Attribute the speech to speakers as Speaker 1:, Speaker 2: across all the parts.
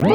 Speaker 1: Hello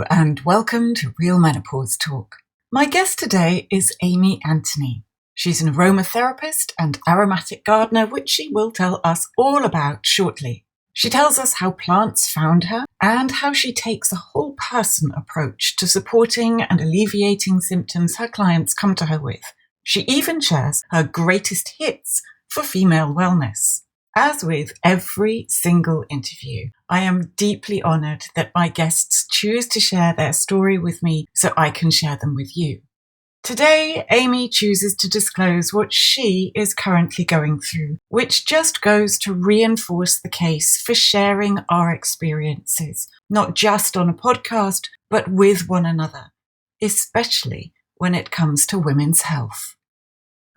Speaker 1: and welcome to Real Menopause Talk. My guest today is Amy Anthony. She's an aromatherapist and aromatic gardener, which she will tell us all about shortly. She tells us how plants found her and how she takes a whole person approach to supporting and alleviating symptoms her clients come to her with. She even shares her greatest hits for female wellness. As with every single interview, I am deeply honoured that my guests choose to share their story with me so I can share them with you. Today, Amy chooses to disclose what she is currently going through, which just goes to reinforce the case for sharing our experiences, not just on a podcast, but with one another, especially when it comes to women's health.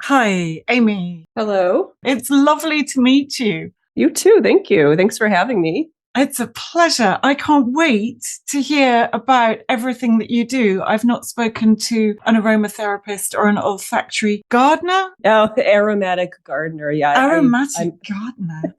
Speaker 1: Hi, Amy.
Speaker 2: Hello.
Speaker 1: It's lovely to meet you.
Speaker 2: You too. Thank you. Thanks for having me.
Speaker 1: It's a pleasure. I can't wait to hear about everything that you do. I've not spoken to an aromatherapist or an olfactory gardener.
Speaker 2: Oh, aromatic gardener. Yeah.
Speaker 1: Aromatic gardener.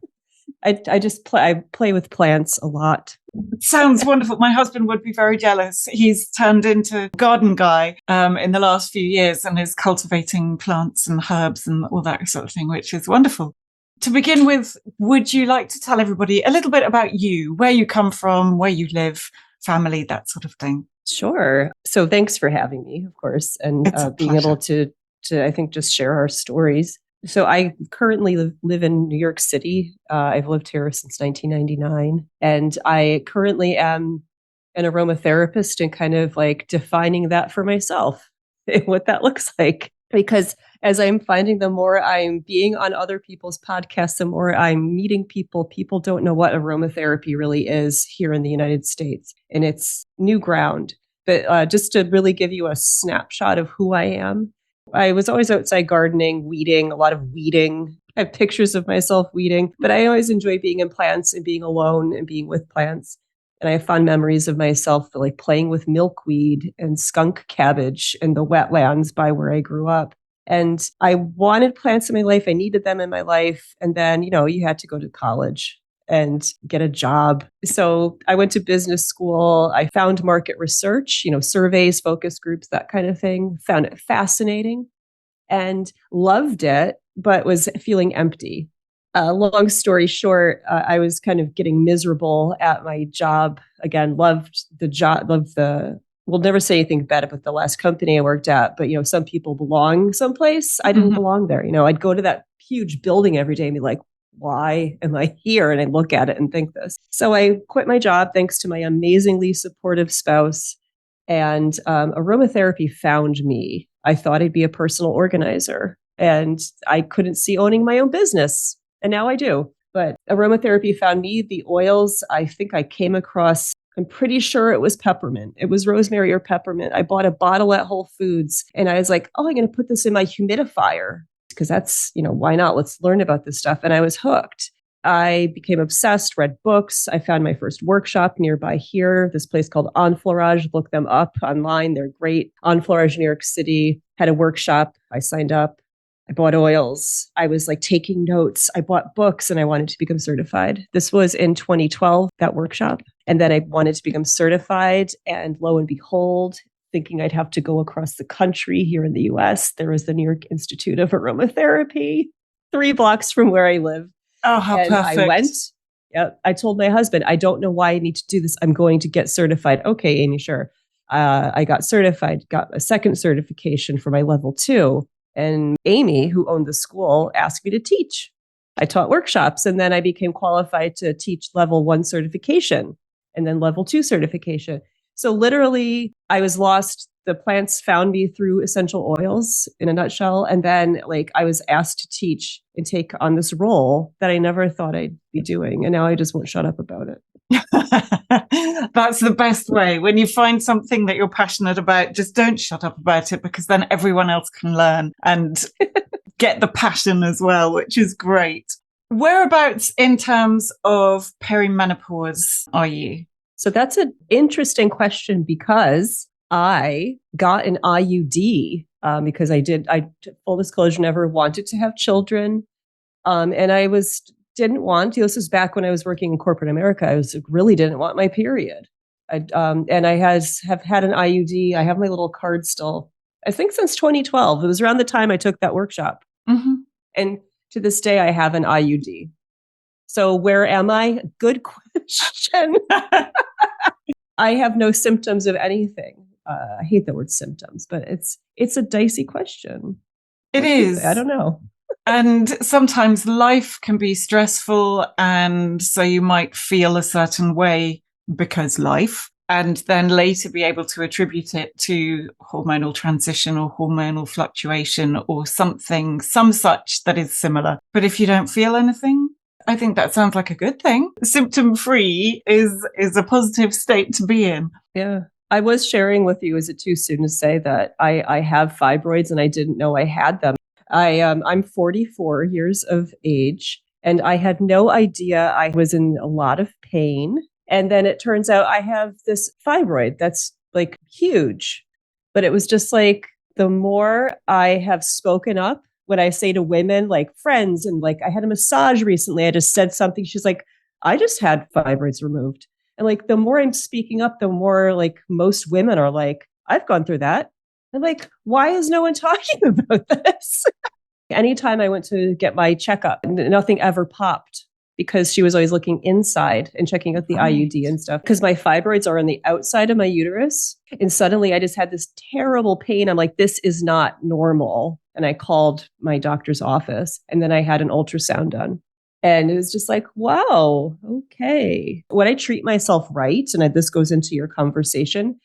Speaker 2: I play with plants a lot.
Speaker 1: It sounds wonderful. My husband would be very jealous. He's turned into garden guy in the last few years and is cultivating plants and herbs and all that sort of thing, which is wonderful. To begin with, would you like to tell everybody a little bit about you, where you come from, where you live, family, that sort of thing?
Speaker 2: Sure. So thanks for having me, of course, and being
Speaker 1: pleasure.
Speaker 2: able to I think just share our stories. So I currently live in New York City. I've lived here since 1999, and I currently am an aromatherapist and kind of like defining that for myself, what that looks like. Because as I'm finding, the more I'm being on other people's podcasts, the more I'm meeting people. People don't know what aromatherapy really is here in the United States, and it's new ground. But just to really give you a snapshot of who I am, I was always outside gardening, weeding, a lot of weeding. I have pictures of myself weeding, but I always enjoy being in plants and being alone and being with plants. And I have fond memories of myself like playing with milkweed and skunk cabbage in the wetlands by where I grew up. And I wanted plants in my life. I needed them in my life. And then, you had to go to college and get a job. So I went to business school. I found market research, surveys, focus groups, that kind of thing. Found it fascinating and loved it, but was feeling empty. Long story short, I was kind of getting miserable at my job. Again, loved the job, we'll never say anything bad about the last company I worked at, but, some people belong someplace. I didn't belong there. I'd go to that huge building every day and be like, why am I here? And I look at it and think this. So I quit my job thanks to my amazingly supportive spouse. And aromatherapy found me. I thought I'd be a personal organizer, and I couldn't see owning my own business. And now I do. But aromatherapy found me. The oils, I think I came across, I'm pretty sure it was peppermint. It was rosemary or peppermint. I bought a bottle at Whole Foods and I was like, oh, I'm going to put this in my humidifier because that's, why not? Let's learn about this stuff. And I was hooked. I became obsessed, read books. I found my first workshop nearby here, this place called Enfleurage. Look them up online. They're great. Enfleurage, New York City, had a workshop. I signed up. I bought oils. I was like taking notes. I bought books and I wanted to become certified. This was in 2012, that workshop. And then I wanted to become certified. And lo and behold, thinking I'd have to go across the country here in the US, there was the New York Institute of Aromatherapy, 3 blocks from where I live.
Speaker 1: Oh, how
Speaker 2: and
Speaker 1: perfect.
Speaker 2: I went. Yep. I told my husband, I don't know why I need to do this. I'm going to get certified. Okay, Amy, sure. I got certified, got a second certification for my level 2. And Amy, who owned the school, asked me to teach. I taught workshops, and then I became qualified to teach level 1 certification and then level 2 certification. So literally, I was lost. The plants found me through essential oils in a nutshell. And then I was asked to teach and take on this role that I never thought I'd be doing. And now I just won't shut up about it.
Speaker 1: That's the best way. When you find something that you're passionate about, just don't shut up about it, because then everyone else can learn and get the passion as well, which is great. Whereabouts in terms of perimenopause are you?
Speaker 2: So that's an interesting question because I got an IUD because full disclosure, never wanted to have children. And didn't want to. This was back when I was working in corporate America. Really didn't want my period. And I have had an IUD. I have my little card still, I think since 2012. It was around the time I took that workshop.
Speaker 1: Mm-hmm.
Speaker 2: And to this day, I have an IUD. So where am I? Good question. I have no symptoms of anything. I hate the word symptoms, but it's a dicey question.
Speaker 1: It is.
Speaker 2: I don't know.
Speaker 1: And sometimes life can be stressful, and so you might feel a certain way because life, and then later be able to attribute it to hormonal transition or hormonal fluctuation or something, some such that is similar. But if you don't feel anything, I think that sounds like a good thing. Symptom-free is a positive state to be in.
Speaker 2: Yeah. I was sharing with you, is it too soon to say that I have fibroids and I didn't know I had them? I'm 44 years of age and I had no idea I was in a lot of pain. And then it turns out I have this fibroid that's like huge. But it was just like the more I have spoken up, when I say to women, like friends, and like I had a massage recently, I just said something. She's like, I just had fibroids removed. And like the more I'm speaking up, the more like most women are like, I've gone through that. And like, why is no one talking about this? Anytime I went to get my checkup, nothing ever popped because she was always looking inside and checking out the IUD and stuff. Because my fibroids are on the outside of my uterus. And suddenly I just had this terrible pain. I'm like, this is not normal. And I called my doctor's office and then I had an ultrasound done. And it was just like, wow, okay. When I treat myself right, and this goes into your conversation,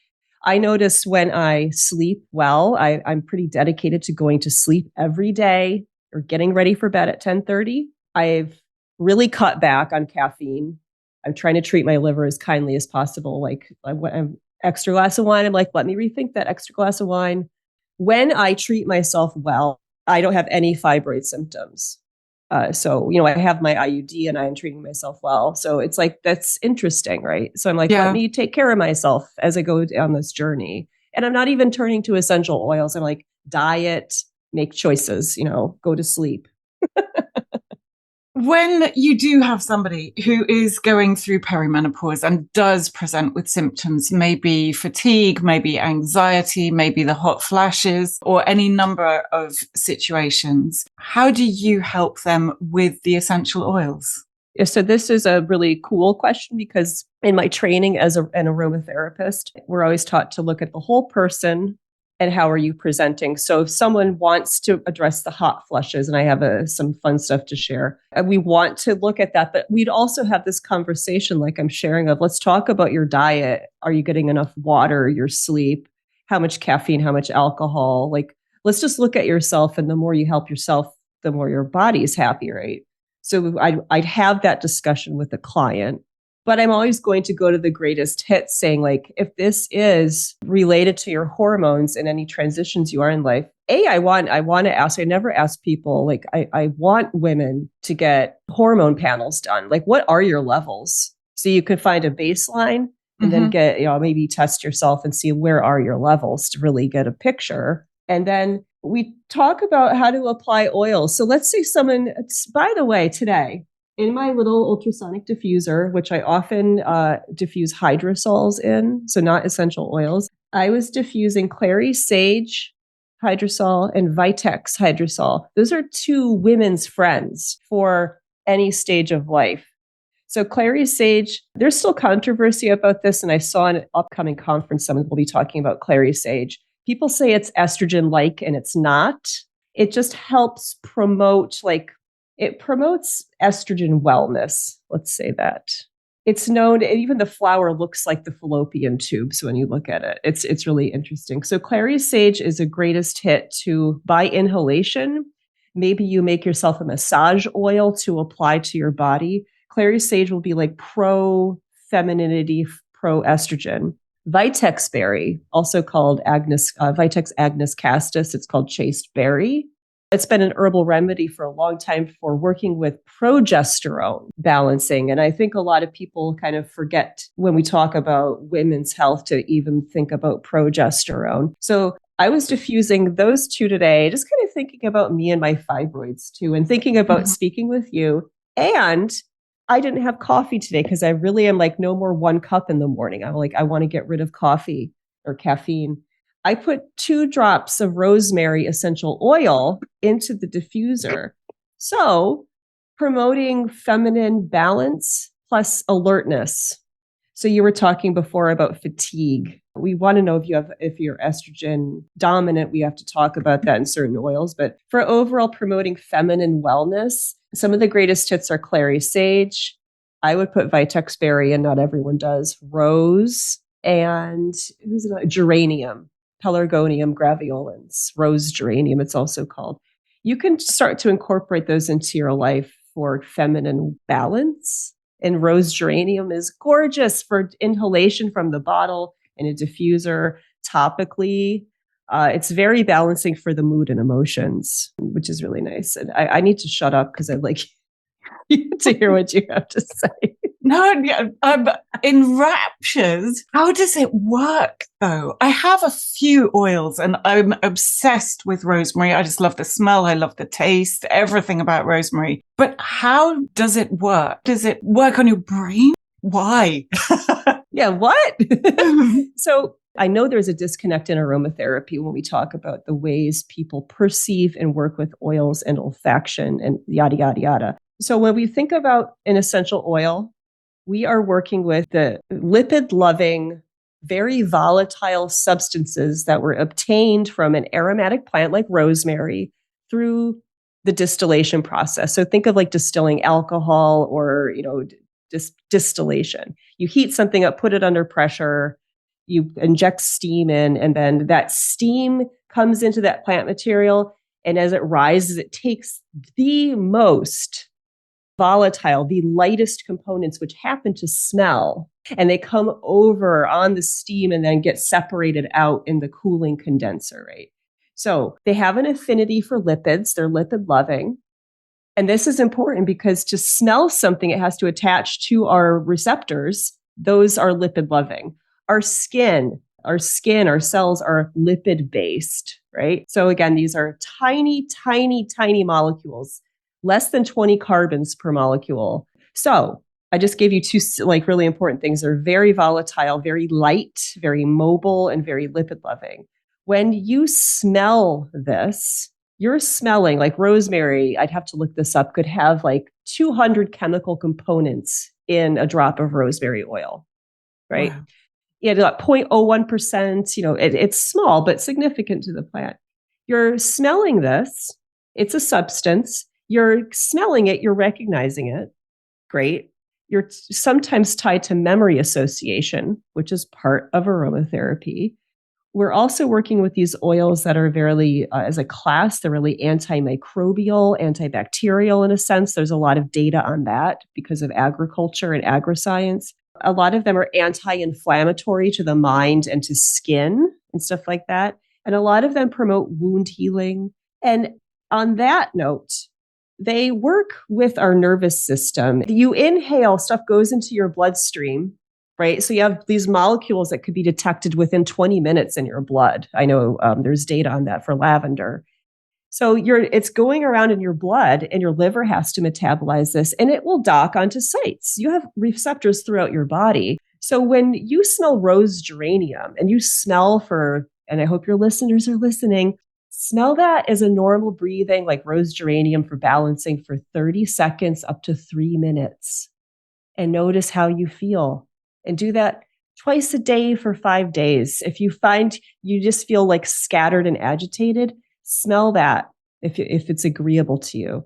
Speaker 2: I notice when I sleep well, I'm pretty dedicated to going to sleep every day or getting ready for bed at 10:30. I've really cut back on caffeine. I'm trying to treat my liver as kindly as possible. Like an extra glass of wine, I'm like, let me rethink that extra glass of wine. When I treat myself well, I don't have any fibroid symptoms. So, I have my IUD and I'm treating myself well. So it's like, that's interesting, right? So I'm like, let me take care of myself as I go on this journey. And I'm not even turning to essential oils. I'm like, diet, make choices, go to sleep.
Speaker 1: When you do have somebody who is going through perimenopause and does present with symptoms, maybe fatigue, maybe anxiety, maybe the hot flashes, or any number of situations, how do you help them with the essential oils?
Speaker 2: Yeah, so this is a really cool question because in my training as an aromatherapist, we're always taught to look at the whole person and how are you presenting. So if someone wants to address the hot flushes, and I have some fun stuff to share, and we want to look at that, but we'd also have this conversation like I'm sharing of, let's talk about your diet. Are you getting enough water, your sleep, how much caffeine, how much alcohol? Like, let's just look at yourself. And the more you help yourself, the more your body is happy, right? So I'd have that discussion with the client. But I'm always going to go to the greatest hits saying, like, if this is related to your hormones and any transitions you are in life, I want to ask, I never ask people, like, I want women to get hormone panels done. Like, what are your levels? So you could find a baseline and then get, maybe test yourself and see where are your levels to really get a picture. And then we talk about how to apply oil. So let's say by the way, today, in my little ultrasonic diffuser, which I often diffuse hydrosols in, so not essential oils, I was diffusing clary sage hydrosol and Vitex hydrosol. Those are two women's friends for any stage of life. So clary sage, there's still controversy about this, and I saw an upcoming conference someone will be talking about clary sage. People say it's estrogen-like, and it's not. It just helps promote, it promotes estrogen wellness. Let's say that. It's known, even the flower looks like the fallopian tubes when you look at it. It's really interesting. So clary sage is a greatest hit by inhalation. Maybe you make yourself a massage oil to apply to your body. Clary sage will be like pro-femininity, pro-estrogen. Vitex berry, also called Vitex agnus castus, it's called chaste berry. It's been an herbal remedy for a long time for working with progesterone balancing. And I think a lot of people kind of forget when we talk about women's health to even think about progesterone. So I was diffusing those two today, just kind of thinking about me and my fibroids too, and thinking about speaking with you. And I didn't have coffee today because I really am like no more 1 cup in the morning. I'm like, I want to get rid of coffee or caffeine. I put 2 drops of rosemary essential oil into the diffuser. So promoting feminine balance plus alertness. So you were talking before about fatigue. We want to know if you're estrogen dominant, we have to talk about that in certain oils. But for overall promoting feminine wellness, some of the greatest hits are clary sage. I would put vitex berry, and not everyone does. Rose and geranium, Pelargonium graveolens, rose geranium, it's also called. You can start to incorporate those into your life for feminine balance. And rose geranium is gorgeous for inhalation from the bottle in a diffuser topically. It's very balancing for the mood and emotions, which is really nice. And I need to shut up because I'd like to hear what you have to say.
Speaker 1: No, I'm in raptures. How does it work, though? I have a few oils and I'm obsessed with rosemary. I just love the smell. I love the taste, everything about rosemary. But how does it work? Does it work on your brain? Why?
Speaker 2: Yeah, what? So I know there's a disconnect in aromatherapy when we talk about the ways people perceive and work with oils and olfaction and yada, yada, yada. So when we think about an essential oil, we are working with the lipid-loving, very volatile substances that were obtained from an aromatic plant like rosemary through the distillation process. So think of like distilling alcohol or, distillation. You heat something up, put it under pressure, you inject steam in, and then that steam comes into that plant material. And as it rises, it takes the most volatile, the lightest components, which happen to smell, and they come over on the steam and then get separated out in the cooling condenser, right? So they have an affinity for lipids. They're lipid loving. And this is important because to smell something, it has to attach to our receptors. Those are lipid loving. Our cells are lipid based, right? So again, these are tiny, tiny, tiny molecules, less than 20 carbons per molecule. So I just gave you 2 like really important things. They're very volatile, very light, very mobile, and very lipid loving. When you smell this, you're smelling like rosemary. I'd have to look this up, could have like 200 chemical components in a drop of rosemary oil, right?
Speaker 1: Wow.
Speaker 2: Yeah, about 0.01%, it's small, but significant to the plant. You're smelling this. It's a substance. You're smelling it. You're recognizing it. Great. You're sometimes tied to memory association, which is part of aromatherapy. We're also working with these oils that are very, as a class, they're really antimicrobial, antibacterial in a sense. There's a lot of data on that because of agriculture and agriscience. A lot of them are anti-inflammatory to the mind and to skin and stuff like that. And a lot of them promote wound healing. And on that note, they work with our nervous system. You inhale, stuff goes into your bloodstream, right? So you have these molecules that could be detected within 20 minutes in your blood. I know there's data on that for lavender. So it's going around in your blood, and your liver has to metabolize this, and it will dock onto sites. You have receptors throughout your body. So when you smell rose geranium and you smell and I hope your listeners are listening, smell that as a normal breathing, like rose geranium for balancing for 30 seconds up to 3 minutes. And notice how you feel. And do that twice a day for 5 days. If you find you just feel like scattered and agitated, smell that if it's agreeable to you.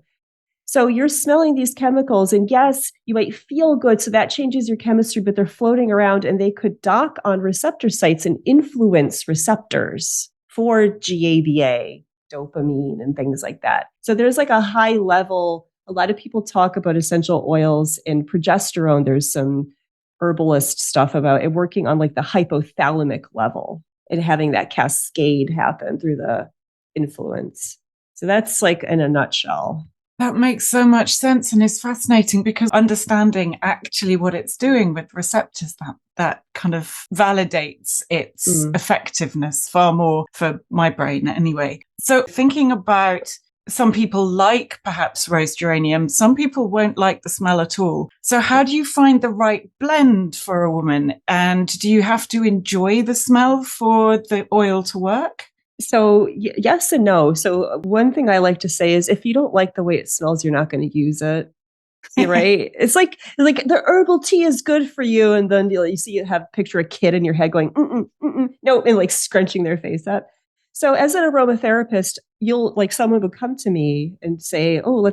Speaker 2: So you're smelling these chemicals, and yes, you might feel good. So that changes your chemistry, but they're floating around and they could dock on receptor sites and influence receptors for GABA, dopamine, and things like that. So there's like a high level. A lot of people talk about essential oils and progesterone. There's some herbalist stuff about it working on like the hypothalamic level and having that cascade happen through the influence. So that's like in a nutshell.
Speaker 1: That makes so much sense and is fascinating because understanding actually what it's doing with receptors, that kind of validates its effectiveness far more for my brain anyway. So thinking about, some people like perhaps rose geranium, some people won't like the smell at all. So how do you find the right blend for a woman? And do you have to enjoy the smell for the oil to work?
Speaker 2: So yes and no. So one thing I like to say is if you don't like the way it smells, you're not going to use it. Right? It's like the herbal tea is good for you, and then you see you have picture a kid in your head going no, and like scrunching their face up. So as an aromatherapist, you'll like someone would come to me and say, "Oh,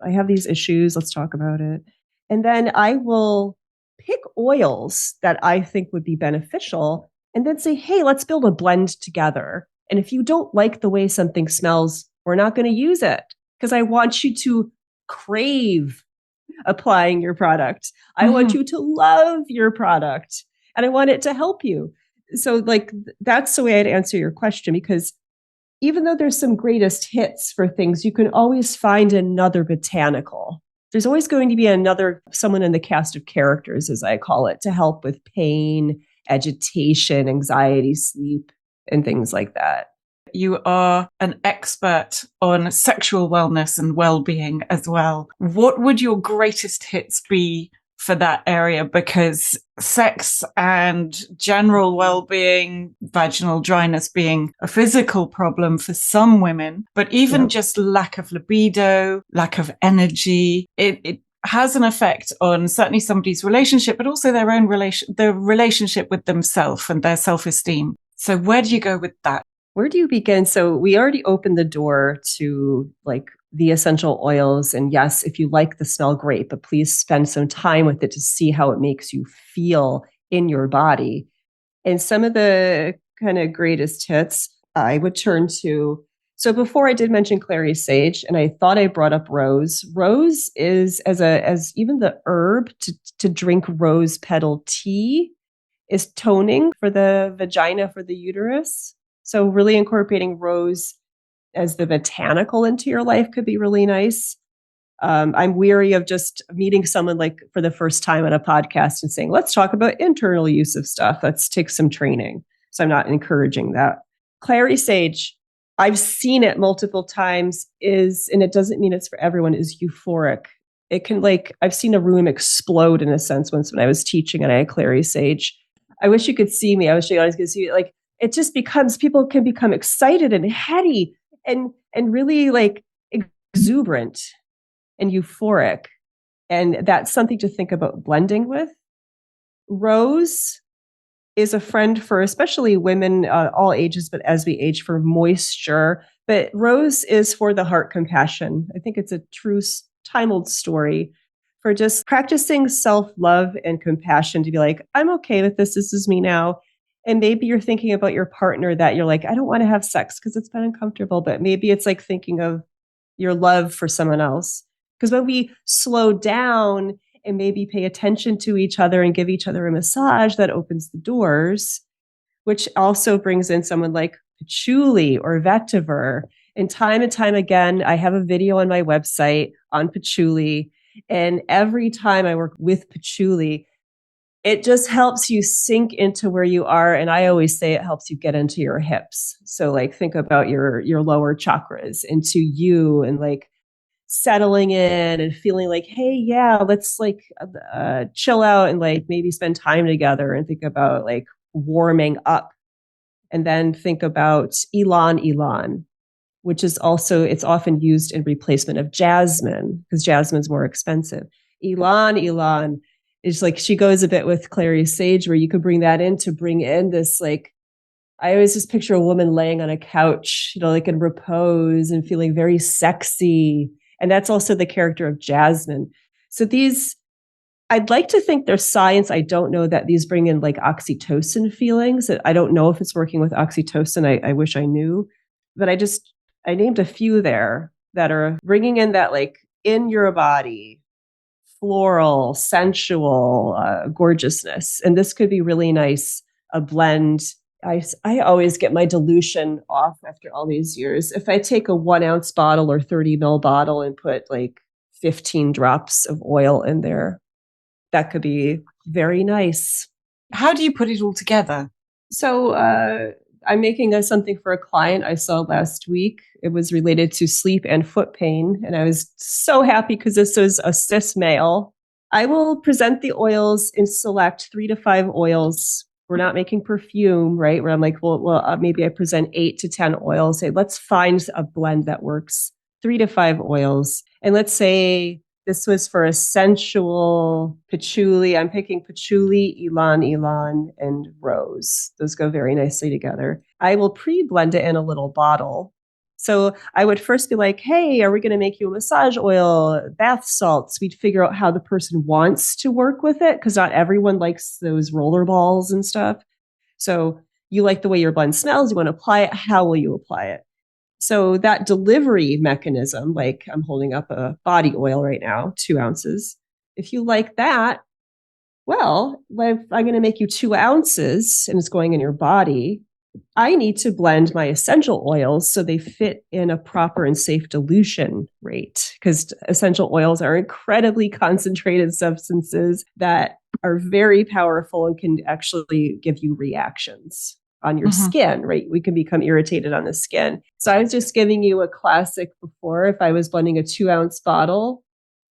Speaker 2: I have these issues. Let's talk about it," and then I will pick oils that I think would be beneficial, and then say, "Hey, let's build a blend together." And if you don't like the way something smells, we're not going to use it because I want you to crave applying your product. I want you to love your product and I want it to help you. So, like, that's the way I'd answer your question because even though there's some greatest hits for things, you can always find another botanical. There's always going to be someone in the cast of characters, as I call it, to help with pain, agitation, anxiety, sleep, and things like that.
Speaker 1: You are an expert on sexual wellness and well-being as well. What would your greatest hits be for that area? Because sex and general well-being, vaginal dryness being a physical problem for some women, but even just lack of libido, lack of energy, it has an effect on certainly somebody's relationship, but also their own relationship with themselves and their self-esteem. So where do you go with that?
Speaker 2: Where do you begin? So we already opened the door to like the essential oils. And yes, if you like the smell, great, but please spend some time with it to see how it makes you feel in your body. And some of the kind of greatest hits I would turn to. So before I did mention clary sage, and I thought I brought up rose. Rose is as even the herb to drink rose petal tea is toning for the vagina, for the uterus. So really incorporating rose as the botanical into your life could be really nice. I'm weary of just meeting someone like for the first time on a podcast and saying, let's talk about internal use of stuff. Let's take some training. So I'm not encouraging that. Clary sage, I've seen it multiple times, and it doesn't mean it's for everyone, is euphoric. It can I've seen a room explode in a sense once when I was teaching and I had clary sage. I wish you could see me. I wish you guys could see it. It just becomes, people can become excited and heady and really exuberant and euphoric. And that's something to think about blending with. Rose is a friend for especially women, all ages, but as we age, for moisture. But rose is for the heart compassion. I think it's a true time-old story for just practicing self-love and compassion to be like, I'm okay with this. This is me now. And maybe you're thinking about your partner that you're like, I don't want to have sex because it's been uncomfortable. But maybe it's like thinking of your love for someone else. Because when we slow down and maybe pay attention to each other and give each other a massage, that opens the doors, which also brings in someone like patchouli or vetiver. And time again, I have a video on my website on patchouli. And every time I work with patchouli, it just helps you sink into where you are. And I always say it helps you get into your hips. So think about your lower chakras, into you, and settling in and feeling like, hey, yeah, let's chill out and maybe spend time together and think about warming up. And then think about ylang, which is also, it's often used in replacement of jasmine because jasmine's more expensive. Ylang is she goes a bit with clary sage, where you could bring that in to bring in this I always just picture a woman laying on a couch, in repose and feeling very sexy. And that's also the character of jasmine. So I'd like to think there's science. I don't know that these bring in oxytocin feelings. I don't know if it's working with oxytocin. I wish I knew, but I named a few there that are bringing in that in your body, floral, sensual, gorgeousness. And this could be really nice, a blend I always get my dilution off after all these years. If I take a 1 ounce bottle or 30 ml bottle and put like 15 drops of oil in there, that could be very nice.
Speaker 1: How do you put it all together?
Speaker 2: So I'm making something for a client I saw last week. It was related to sleep and foot pain. And I was so happy because this was a cis male. I will present the oils and select 3 to 5 oils. We're not making perfume, right? Where I'm like, maybe I present 8 to 10 oils. Say, let's find a blend that works. 3 to 5 oils. And let's say this was for essential patchouli. I'm picking patchouli, ylang-ylang, and rose. Those go very nicely together. I will pre-blend it in a little bottle. So I would first be like, hey, are we going to make you a massage oil, bath salts? We'd figure out how the person wants to work with it because not everyone likes those roller balls and stuff. So you like the way your blend smells. You want to apply it. How will you apply it? So that delivery mechanism, like I'm holding up a body oil right now, 2 ounces. If you like that, well, if I'm going to make you 2 ounces and it's going in your body, I need to blend my essential oils so they fit in a proper and safe dilution rate because essential oils are incredibly concentrated substances that are very powerful and can actually give you reactions on your skin, right? We can become irritated on the skin. So I was just giving you a classic before. If I was blending a 2 ounce bottle,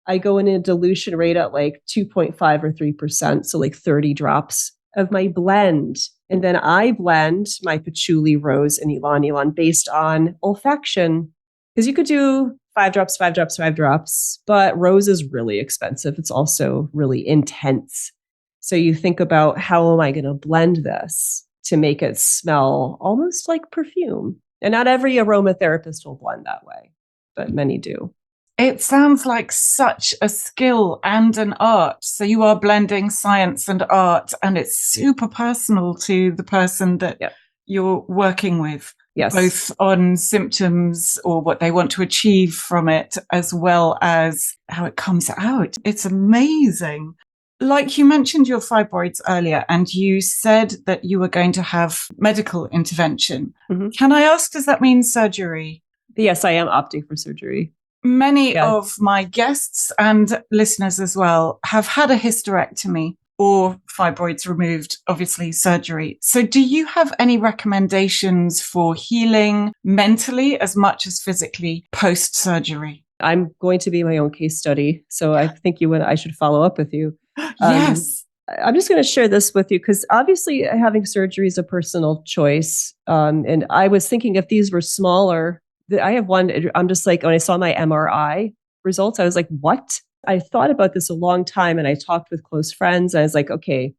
Speaker 2: I go in a dilution rate at like 2.5 or 3%. So like 30 drops of my blend. And then I blend my patchouli, rose, and ylang-ylang based on olfaction. Because you could do 5 drops, 5 drops, 5 drops, but rose is really expensive. It's also really intense. So you think about how am I going to blend this to make it smell almost like perfume. And not every aromatherapist will blend that way, but many do.
Speaker 1: It sounds like such a skill and an art. So you are blending science and art, and it's super personal to the person that you're working with, both on symptoms or what they want to achieve from it, as well as how it comes out. It's amazing. Like you mentioned your fibroids earlier, and you said that you were going to have medical intervention. Can I ask, does that mean surgery?
Speaker 2: Yes, I am opting for surgery.
Speaker 1: Many of my guests and listeners as well have had a hysterectomy or fibroids removed, obviously surgery. So do you have any recommendations for healing mentally as much as physically post-surgery?
Speaker 2: I'm going to be my own case study. So I think I should follow up with you.
Speaker 1: Yes.
Speaker 2: I'm just going to share this with you because obviously having surgery is a personal choice. And I was thinking if these were smaller, I have one, I'm just like, when I saw my MRI results, I was like, what? I thought about this a long time and I talked with close friends. I was like, okay,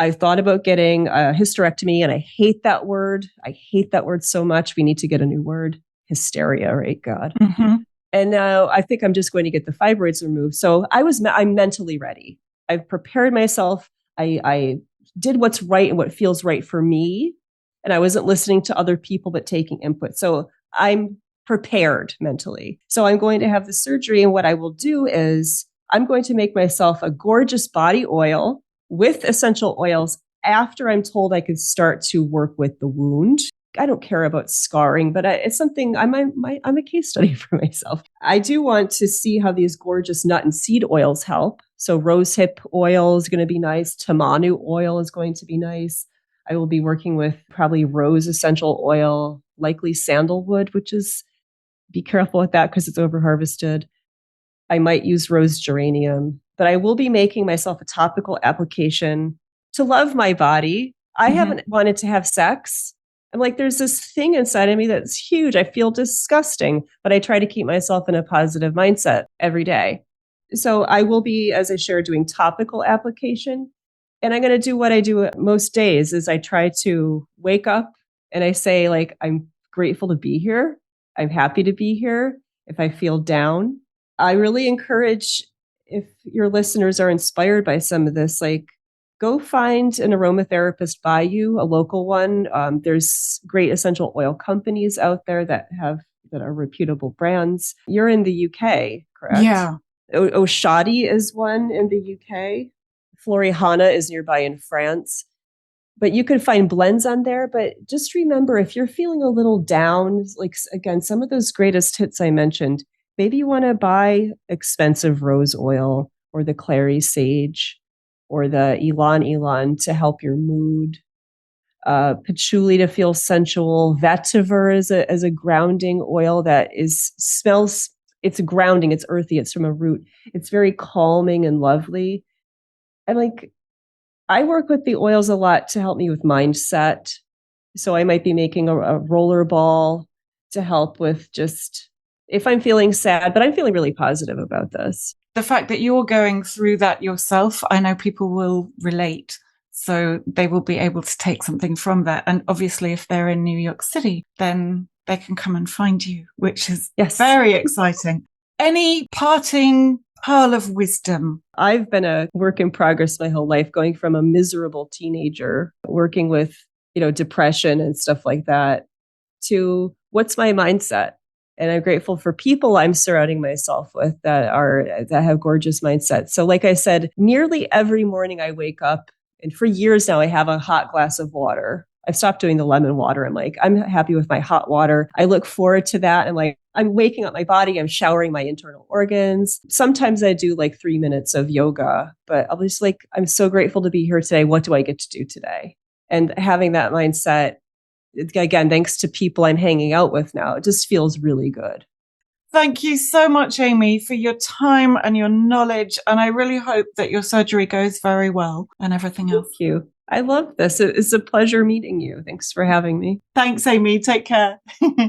Speaker 2: I thought about getting a hysterectomy and I hate that word. I hate that word so much. We need to get a new word, hysteria, right? God. And now I think I'm just going to get the fibroids removed. So I'm mentally ready. I've prepared myself. I did what's right and what feels right for me. And I wasn't listening to other people, but taking input. So I'm prepared mentally. So I'm going to have the surgery. And what I will do is I'm going to make myself a gorgeous body oil with essential oils after I'm told I could start to work with the wound. I don't care about scarring, but it's something I'm a case study for myself. I do want to see how these gorgeous nut and seed oils help. So rosehip oil is going to be nice. Tamanu oil is going to be nice. I will be working with probably rose essential oil, likely sandalwood, which is, be careful with that because it's over harvested. I might use rose geranium, but I will be making myself a topical application to love my body. I haven't wanted to have sex. I'm like, there's this thing inside of me that's huge. I feel disgusting, but I try to keep myself in a positive mindset every day. So I will be, as I share, doing topical application. And I'm going to do what I do most days is I try to wake up and I say, like, I'm grateful to be here. I'm happy to be here. If I feel down, I really encourage, if your listeners are inspired by some of this, like, go find an aromatherapist by you, a local one. There's great essential oil companies out there that are reputable brands. You're in the UK, correct?
Speaker 1: Yeah.
Speaker 2: Oshadi is one in the UK. Florihana is nearby in France. But you can find blends on there. But just remember, if you're feeling a little down, like again, some of those greatest hits I mentioned, maybe you want to buy expensive rose oil or the clary sage or the ylang ylang to help your mood. Patchouli to feel sensual. Vetiver is a grounding oil that smells. It's grounding. It's earthy. It's from a root. It's very calming and lovely. And like, I work with the oils a lot to help me with mindset. So I might be making a roller ball to help with just if I'm feeling sad, but I'm feeling really positive about this.
Speaker 1: The fact that you're going through that yourself, I know people will relate. So they will be able to take something from that. And obviously, if they're in New York City, then they can come and find you, which is very exciting. Any parting pearl of wisdom?
Speaker 2: I've been a work in progress my whole life, going from a miserable teenager, working with, depression and stuff like that, to what's my mindset? And I'm grateful for people I'm surrounding myself with that have gorgeous mindsets. So like I said, nearly every morning I wake up, and for years now, I have a hot glass of water. I've stopped doing the lemon water. I'm happy with my hot water. I look forward to that. I'm waking up my body. I'm showering my internal organs. Sometimes I do like 3 minutes of yoga, but I'll just I'm so grateful to be here today. What do I get to do today? And having that mindset, again, thanks to people I'm hanging out with now, it just feels really good.
Speaker 1: Thank you so much, Amy, for your time and your knowledge. And I really hope that your surgery goes very well and everything else.
Speaker 2: Thank you. I love this. It's a pleasure meeting you. Thanks for having me.
Speaker 1: Thanks, Amy. Take care.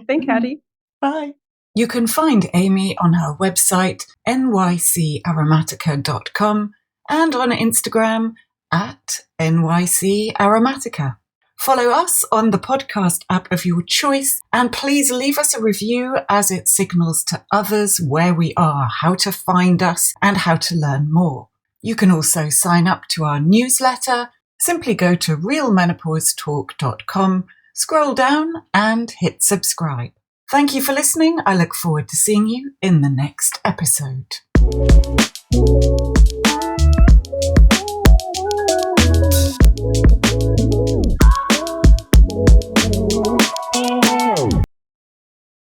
Speaker 2: Thanks, Hattie.
Speaker 1: Bye. You can find Amy on her website, nycaromatica.com, and on Instagram at nycaromatica. Follow us on the podcast app of your choice, and please leave us a review as it signals to others where we are, how to find us, and how to learn more. You can also sign up to our newsletter. Simply go to realmenopausetalk.com, scroll down, and hit subscribe. Thank you for listening. I look forward to seeing you in the next episode.